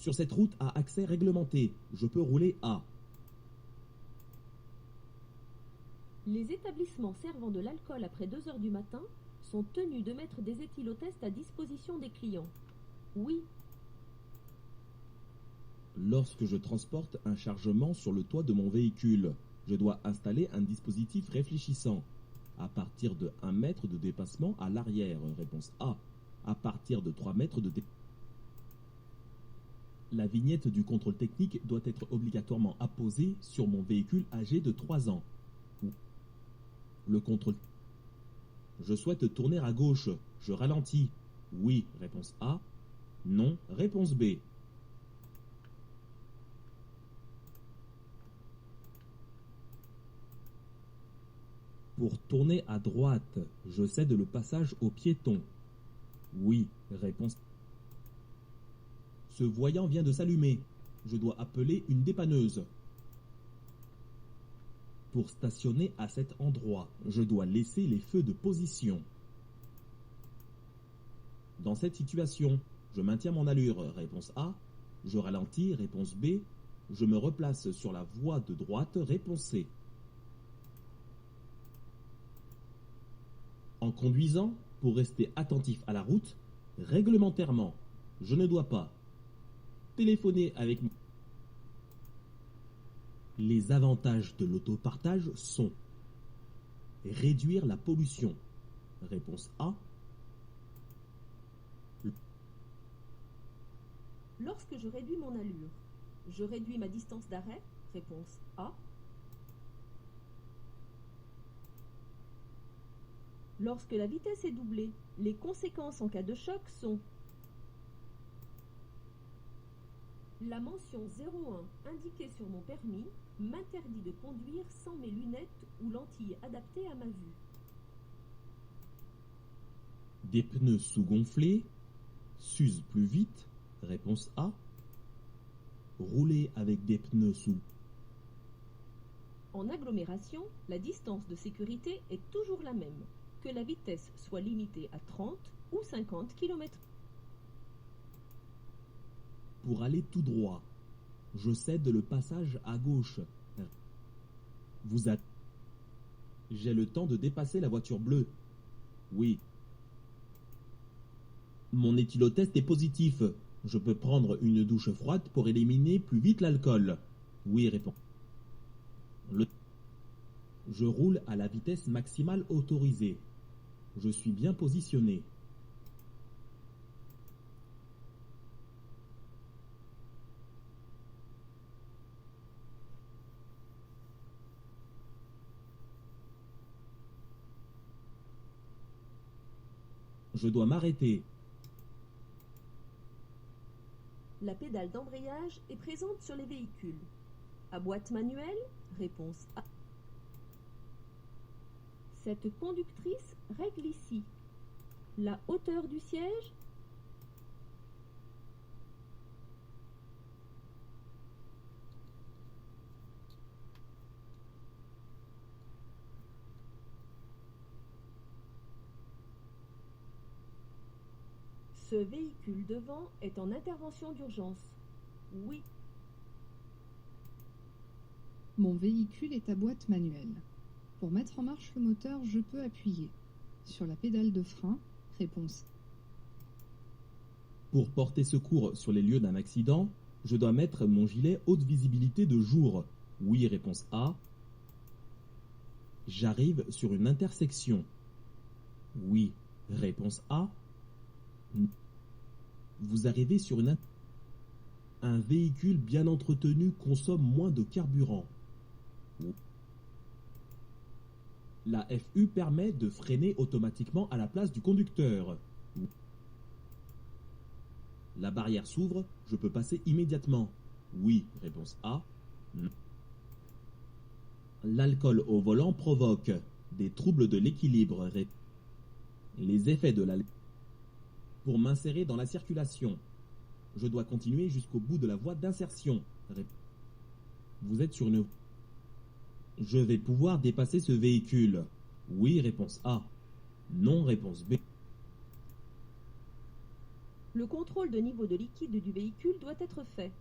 Sur cette route à accès réglementé, je peux rouler à. Les établissements servant de l'alcool après 2 heures du matin sont tenus de mettre des éthylotests à disposition des clients. Oui. Lorsque je transporte un chargement sur le toit de mon véhicule, je dois installer un dispositif réfléchissant. À partir de 1 mètre de dépassement à l'arrière, réponse A. À partir de 3 mètres de dépassement. La vignette du contrôle technique doit être obligatoirement apposée sur mon véhicule âgé de 3 ans. Le contrôle. Je souhaite tourner à gauche. Je ralentis. Oui, réponse A. Non, réponse B. Pour tourner à droite, je cède le passage aux piétons. Oui, réponse. Ce voyant vient de s'allumer. Je dois appeler une dépanneuse. Pour stationner à cet endroit, je dois laisser les feux de position. Dans cette situation, je maintiens mon allure, réponse A. Je ralentis, réponse B. Je me replace sur la voie de droite, réponse C. En conduisant, pour rester attentif à la route, réglementairement, je ne dois pas téléphoner avec moi. Les avantages de l'autopartage sont réduire la pollution, réponse A. Lorsque je réduis mon allure, je réduis ma distance d'arrêt, réponse A. Lorsque la vitesse est doublée, les conséquences en cas de choc sont la mention 01 indiquée sur mon permis m'interdit de conduire sans mes lunettes ou lentilles adaptées à ma vue. Des pneus sous-gonflés s'usent plus vite, réponse A. Rouler avec des pneus sous. En agglomération, la distance de sécurité est toujours la même, que la vitesse soit limitée à 30 ou 50 km. Pour aller tout droit, je cède le passage à gauche. J'ai le temps de dépasser la voiture bleue. Oui. Mon éthylotest est positif. Je peux prendre une douche froide pour éliminer plus vite l'alcool. Oui, répond. Je roule à la vitesse maximale autorisée. Je suis bien positionné. Je dois m'arrêter. La pédale d'embrayage est présente sur les véhicules. À boîte manuelle, réponse A. Cette conductrice règle ici la hauteur du siège, ce véhicule devant est en intervention d'urgence. Oui. Mon véhicule est à boîte manuelle. Pour mettre en marche le moteur, je peux appuyer sur la pédale de frein, réponse. Pour porter secours sur les lieux d'un accident, je dois mettre mon gilet haute visibilité de jour. Oui, réponse A. J'arrive sur une intersection. Oui, réponse A. Vous arrivez sur un véhicule bien entretenu consomme moins de carburant. La FU permet de freiner automatiquement à la place du conducteur. La barrière s'ouvre, je peux passer immédiatement. Oui, réponse A. L'alcool au volant provoque des troubles de l'équilibre. Les effets de l'alcool. Pour m'insérer dans la circulation, je dois continuer jusqu'au bout de la voie d'insertion. Vous êtes sur une... Je vais pouvoir dépasser ce véhicule. Oui, réponse A. Non, réponse B. Le contrôle de niveau de liquide du véhicule doit être fait.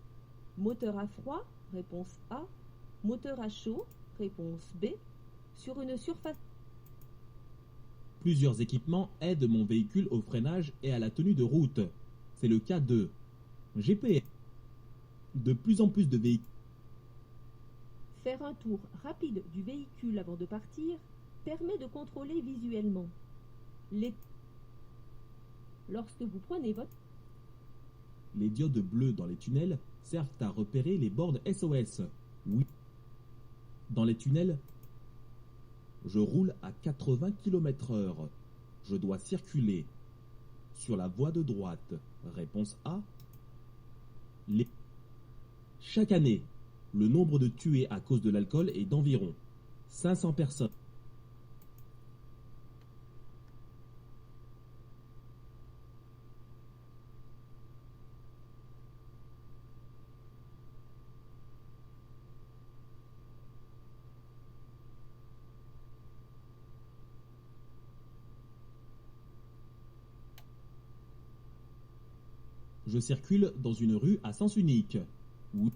Moteur à froid, réponse A. Moteur à chaud, réponse B. Sur une surface... Plusieurs équipements aident mon véhicule au freinage et à la tenue de route. C'est le cas de GPS. De plus en plus de véhicules. Faire un tour rapide du véhicule avant de partir permet de contrôler visuellement. Lorsque vous prenez votre... Les diodes bleues dans les tunnels servent à repérer les bornes SOS. Oui. Dans les tunnels, je roule à 80 km/h. Je dois circuler sur la voie de droite. Réponse A. Chaque année, le nombre de tués à cause de l'alcool est d'environ 500 personnes. Je circule dans une rue à sens unique. Oui.